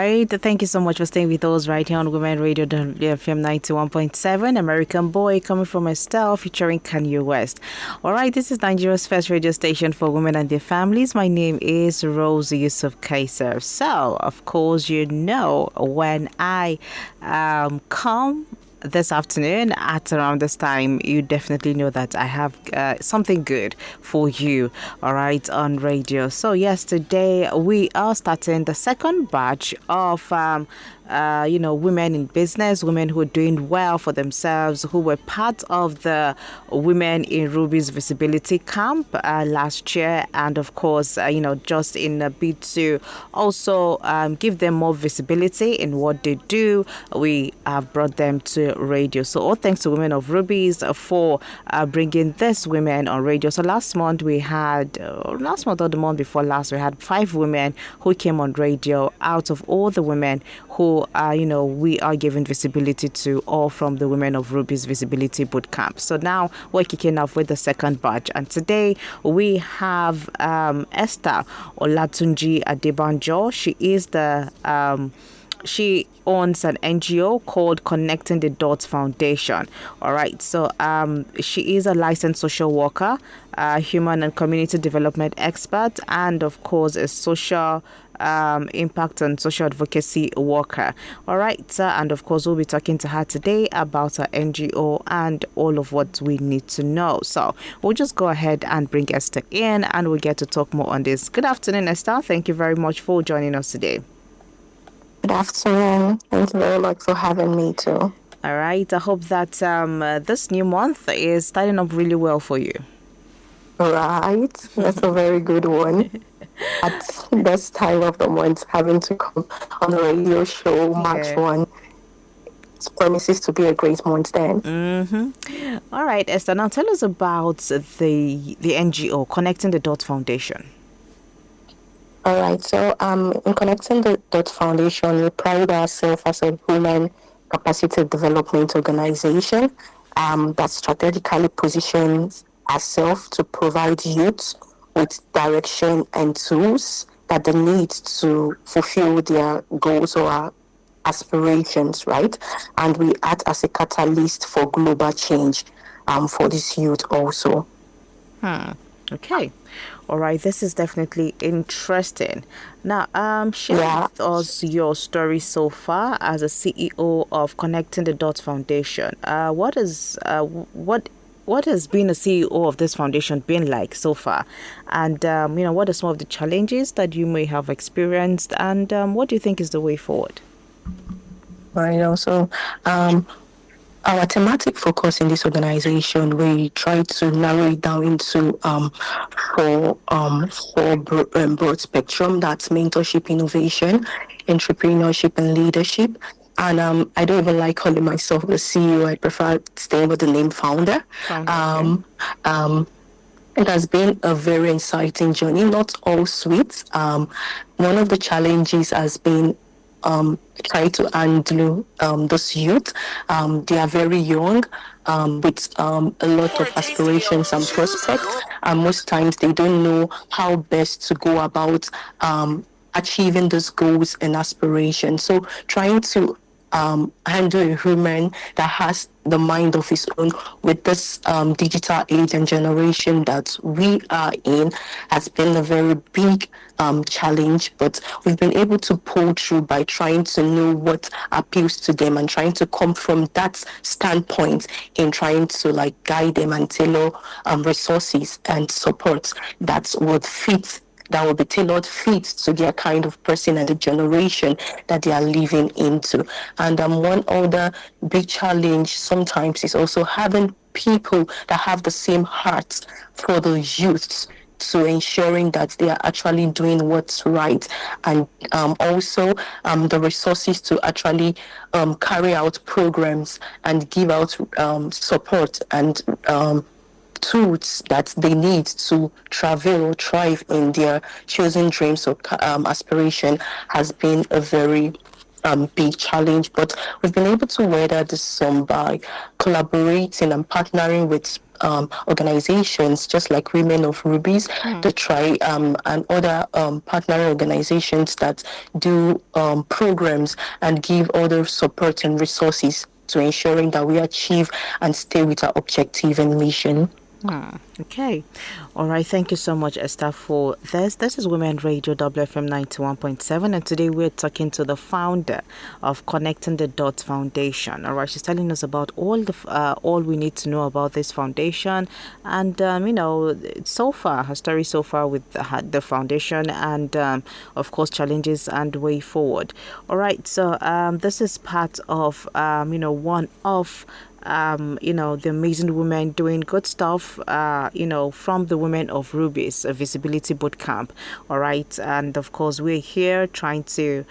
right. Thank you so much for staying with us right here on Women Radio FM 91.7. American Boy coming from Estelle featuring Kanye West. All right, this is Nigeria's first radio station for women and their families. My name is Rose Yusuf Kaiser. So, of course, when I come this afternoon at around this time, you definitely know that I have something good for you, all right, on radio. So yesterday we are starting the second batch of women in business, women who are doing well for themselves, who were part of the Women in Ruby's Visibility Camp last year. And of course, just in a bid to also give them more visibility in what they do, we have brought them to radio. So all thanks to Women of Ruby's for bringing these women on radio. So last month or the month before last, we had 5 women who came on radio out of all the women who we are giving visibility to, all from the Women of Ruby's Visibility Bootcamp. So now we're kicking off with the second batch, and today we have Esther Olatunji Adebanjo. She owns an NGO called Connecting the Dots Foundation. All right. So she is a licensed social worker, human and community development expert, and of course a social impact and social advocacy worker. All right. And of course we'll be talking to her today about her NGO and all of what we need to know. So we'll just go ahead and bring Esther in and we'll get to talk more on this. Good afternoon, Esther. Thank you very much for joining us today. Good afternoon. Thank you very much for having me too. All right. I hope that this new month is starting up really well for you. Right. That's a very good one. At this time of the month, having to come on a radio show, March 1, it promises to be a great month then. Mm-hmm. All right, Esther. Now tell us about the NGO, Connecting the Dots Foundation. All right. So in Connecting the Dots Foundation, we pride ourselves as a human capacity development organization that strategically positions ourselves to provide youth with direction and tools that they need to fulfill their goals or aspirations, right? And we act as a catalyst for global change for this youth also. Okay. All right, this is definitely interesting. Now, share with us your story so far as a CEO of Connecting the Dots Foundation. What has been a CEO of this foundation been like so far? And, what are some of the challenges that you may have experienced? And what do you think is the way forward? Right, so our thematic focus in this organization, we try to narrow it down into four broad spectrum. That's mentorship, innovation, entrepreneurship, and leadership. And I don't even like calling myself the CEO. I prefer staying with the name founder. It has been a very exciting journey, not all sweet. One of the challenges has been try to handle those youth. They are very young with a lot of aspirations and prospects. And most times they don't know how best to go about achieving those goals and aspirations. So trying to handle a human that has the mind of his own with this digital age and generation that we are in has been a very big challenge, but we've been able to pull through by trying to know what appeals to them and trying to come from that standpoint in trying to guide them and tailor resources and support that would fit, that will be tailored fit to their kind of person and the generation that they are living into. And one other big challenge sometimes is also having people that have the same heart for the youth, to ensuring that they are actually doing what's right, and also the resources to actually carry out programs and give out support and tools that they need to travel or thrive in their chosen dreams or aspiration has been a very big challenge, but we've been able to weather the storm by collaborating and partnering with organizations just like Women of Rubies, the Try, and other partnering organizations that do programs and give other support and resources to ensuring that we achieve and stay with our objective and mission. Okay. All right. Thank you so much, Esther, for this. This is Women Radio WFM 91.7. And today we're talking to the founder of Connecting the Dots Foundation. All right. She's telling us about all we need to know about this foundation. And, so far, her story so far with the foundation and, of course, challenges and way forward. All right. So this is part of, one of the amazing women doing good stuff, from the Women of Rubies Visibility Bootcamp. All right. And of course, we're here trying to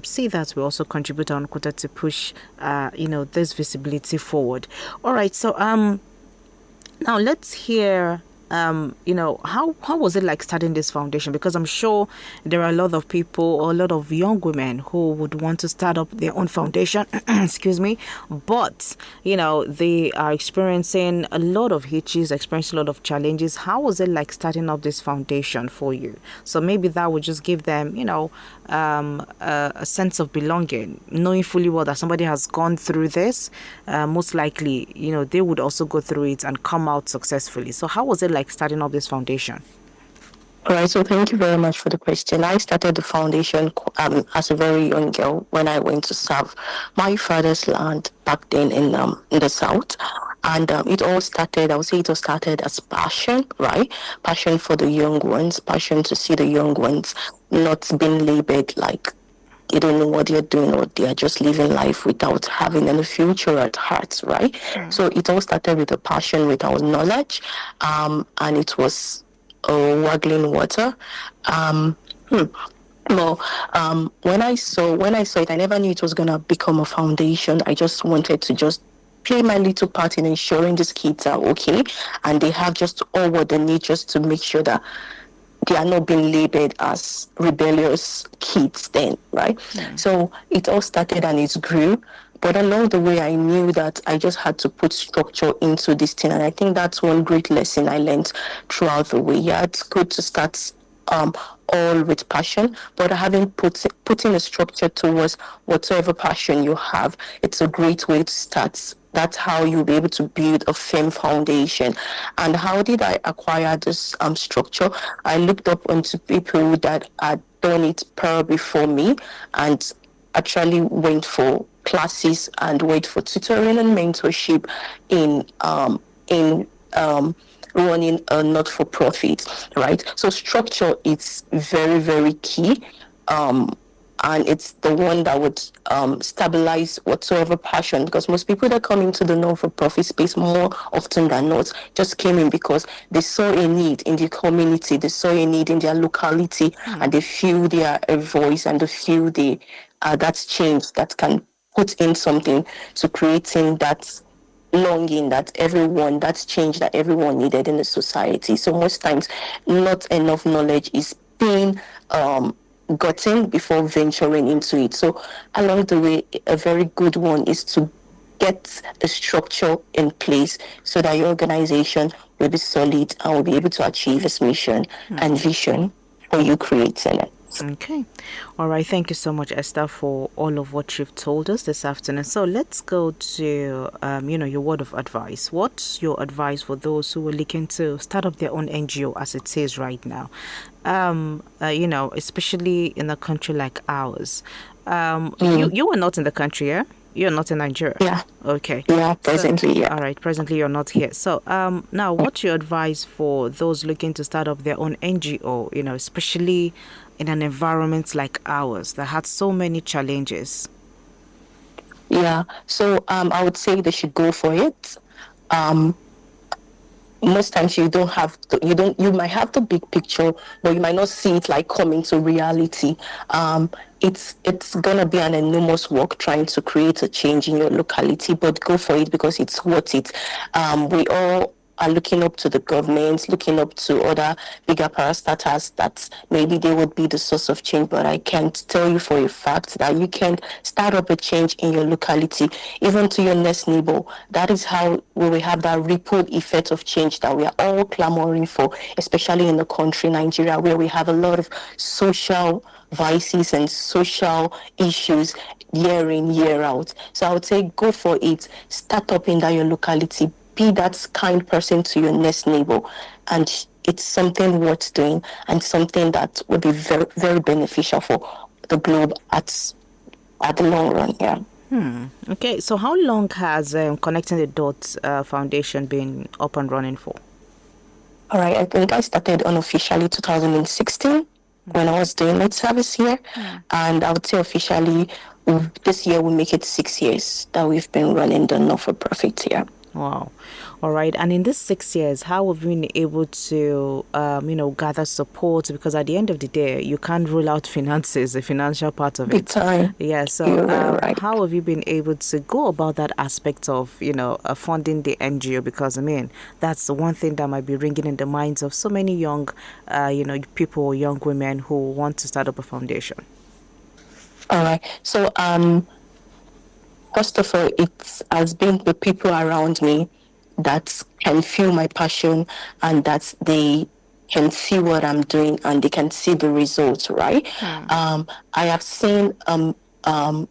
see that we also contribute on Quota to push, this visibility forward. All right. So now let's hear how was it like starting this foundation? Because I'm sure there are a lot of people or a lot of young women who would want to start up their own foundation, excuse me, but, they are experiencing a lot of hitches, experiencing a lot of challenges. How was it like starting up this foundation for you? So maybe that would just give them, a sense of belonging, knowing fully well that somebody has gone through this. Most likely, they would also go through it and come out successfully. So how was it like starting up this foundation? All right, so thank you very much for the question. I started the foundation as a very young girl when I went to serve my father's land back then in the south. And it all started, I would say it all started as passion, right? Passion for the young ones, passion to see the young ones not being labeled like they don't know what they're doing or they are just living life without having any future at heart, right? So it all started with a passion without knowledge, and it was waggling water. Well, when I saw it, I never knew it was gonna become a foundation. I just wanted to just play my little part in ensuring these kids are okay and they have just all what they need just to make sure that they are not being labeled as rebellious kids then, right? So it all started and it grew. But along the way, I knew that I just had to put structure into this thing. And I think that's one great lesson I learned throughout the way. Yeah, it's good to start all with passion, but having putting a structure towards whatever passion you have, it's a great way to start. That's how you'll be able to build a firm foundation. And how did I acquire this structure? I looked up onto people that had done it before me and actually went for classes and went for tutoring and mentorship in running a not-for-profit, right? So structure is very, very key. And it's the one that would stabilize whatsoever passion, because most people that come into the non-for-profit space more often than not just came in because they saw a need in the community, they saw a need in their locality, and they feel their voice and they feel that's change that can put in something to creating that longing that's change that everyone needed in the society. So most times not enough knowledge is being gotten before venturing into it. So along the way, a very good one is to get a structure in place so that your organization will be solid and will be able to achieve its mission and vision for you creating it. Okay. All right. Thank you so much, Esther, for all of what you've told us this afternoon. So let's go to, your word of advice. What's your advice for those who are looking to start up their own NGO as it is right now? Especially in a country like ours. You were not in the country, yeah? You're not in Nigeria? Yeah. Okay. Yeah, presently, yeah. All right, presently you're not here. So now what's your advice for those looking to start up their own NGO, especially in an environment like ours that had so many challenges? Yeah, so I would say they should go for it. Most times you might have the big picture, but you might not see it like coming to reality. It's gonna be an enormous work trying to create a change in your locality, but go for it because it's worth it. We all are looking up to the government, looking up to other bigger parastatals that maybe they would be the source of change. But I can't tell you for a fact that you can start up a change in your locality, even to your next neighbor. That is how we will have that ripple effect of change that we are all clamoring for, especially in the country, Nigeria, where we have a lot of social vices and social issues year in, year out. So I would say go for it. Start up in that your locality. Be that kind person to your next neighbor. And it's something worth doing and something that will be very, very beneficial for the globe at the long run. Yeah. Okay, so how long has Connecting the Dots Foundation been up and running for? All right, I think I started unofficially 2016 when I was doing late service here. And I would say officially this year we make it 6 years that we've been running the not-for-profit here. Wow. All right. And in these 6 years, how have you been able to, gather support? Because at the end of the day, you can't rule out finances, the financial part of Big it. time. Yeah. So You're very right. how have you been able to go about that aspect of, funding the NGO? Because, I mean, that's the one thing that might be ringing in the minds of so many young, people, young women who want to start up a foundation. All right. So, first of all, it has been the people around me that can feel my passion and that they can see what I'm doing and they can see the results, right? I have seen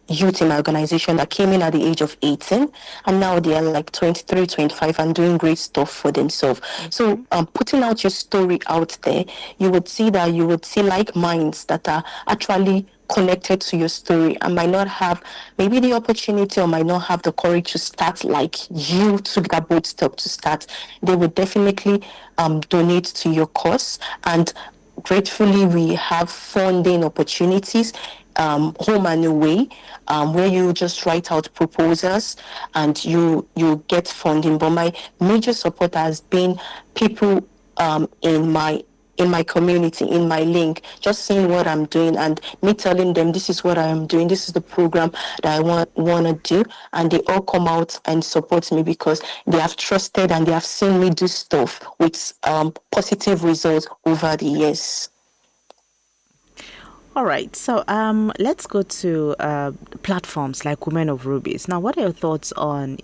youth in my organization that came in at the age of 18 and now they are like 23, 25 and doing great stuff for themselves. So putting out your story out there, you would see like minds that are actually connected to your story and might not have maybe the opportunity or might not have the courage to start like you took that bold step to start. They would definitely donate to your cause, and gratefully we have funding opportunities home and away, where you just write out proposals and you get funding. But my major support has been people in my community, in my link, just seeing what I'm doing and me telling them this is what I am doing, this is the program that I want to do, and they all come out and support me because they have trusted and they have seen me do stuff with positive results over the years. All right, so let's go to platforms like Women of Rubies. Now, what are your thoughts on,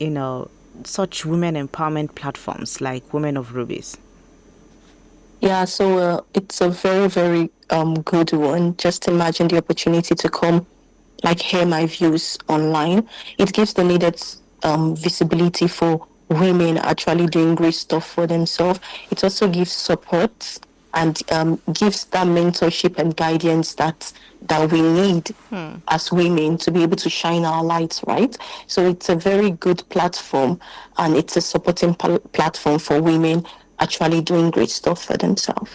such women empowerment platforms like Women of Rubies? Yeah, so it's a very, very good one. Just imagine the opportunity to come, like, hear my views online. It gives the needed visibility for women actually doing great stuff for themselves. It also gives support and gives that mentorship and guidance that we need as women to be able to shine our lights, right? So it's a very good platform, and it's a supporting platform for women actually doing great stuff for themselves.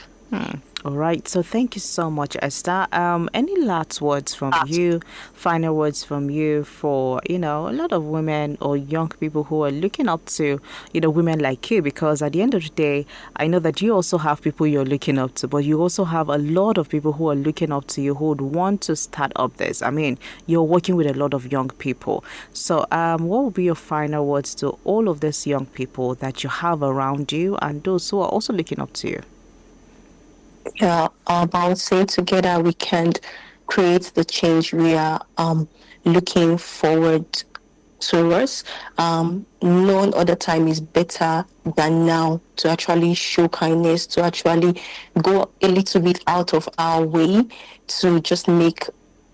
All right. So thank you so much, Esther. Any last words from you, final words from you for, a lot of women or young people who are looking up to, women like you? Because at the end of the day, I know that you also have people you're looking up to, but you also have a lot of people who are looking up to you who would want to start up this. I mean, you're working with a lot of young people. So what would be your final words to all of these young people that you have around you and those who are also looking up to you? Yeah, I would say together we can create the change we are looking forward towards. None other time is better than now to actually show kindness, to actually go a little bit out of our way to just make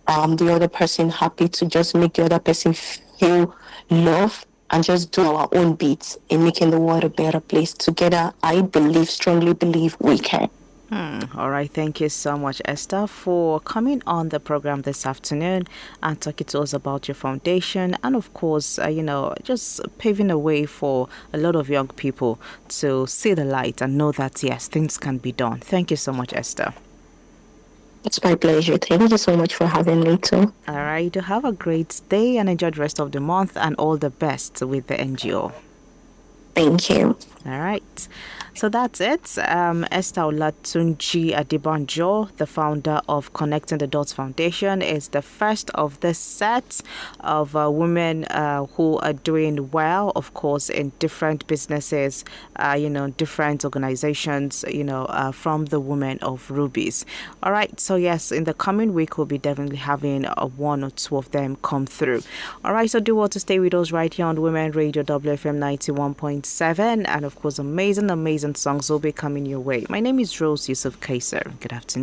the other person happy, to just make the other person feel love, and just do our own bits in making the world a better place. Together, I strongly believe we can. All right. Thank you so much, Esther, for coming on the program this afternoon and talking to us about your foundation and, of course, just paving the way for a lot of young people to see the light and know that, yes, things can be done. Thank you so much, Esther. It's my pleasure. Thank you so much for having me too. All right. Have a great day and enjoy the rest of the month and all the best with the NGO. Thank you. All right. So that's it. Esther Olatunji Adebanjo, the founder of Connecting the Dots Foundation, is the first of this set of women who are doing well, of course, in different businesses, different organizations, from the women of Rubies. All right. So, yes, in the coming week, we'll be definitely having one or two of them come through. All right. So, do want to stay with us right here on Women Radio WFM 91.7. And, of course, amazing songs will be coming your way. My name is Rose Yusuf Kaiser. Good afternoon.